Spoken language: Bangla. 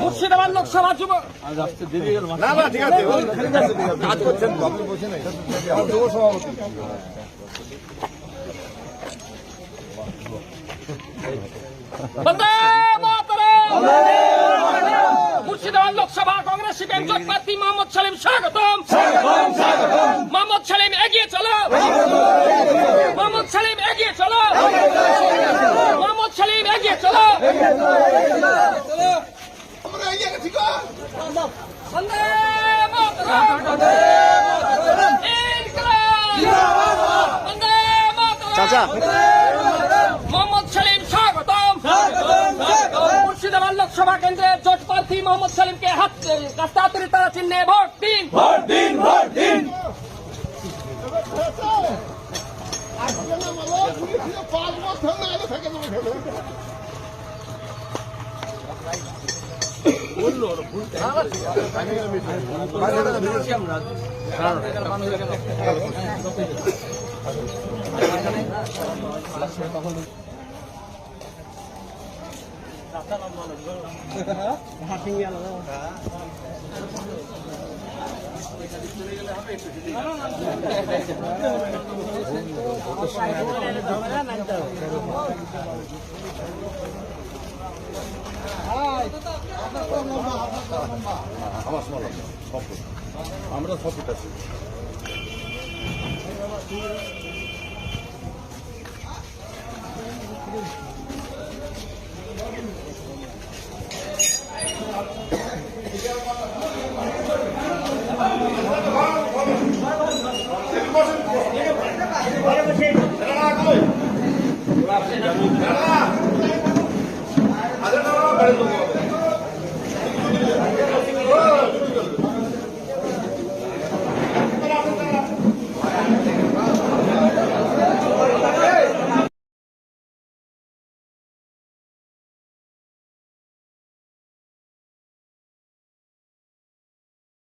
মুর্শিদাবাদ লোকসভা যুব বন্দে মাতরম। মুর্শিদাবাদ লোকসভা কংগ্রেস শিবির জোট প্রার্থী মোহাম্মদ সালিম স্বাগতম। মোহাম্মদ সালিম এগিয়ে চলো, মোহাম্মদ সালিম এগিয়ে চলো, মোহাম্মদ সালিম এগিয়ে চলো। বন্দে মাতরম, বন্দে মাতরম। মোহাম্মদ সালিম স্বাগতম। মুর্শিদাবাদ লোকসভা কেন্দ্রের জোট প্রার্থী মোহাম্মদ সালিমকে হাতে তারা চিহ্নে ভোট দিন, ভোট দিন, ভোট দিন। আমরা সফট আছি। আরে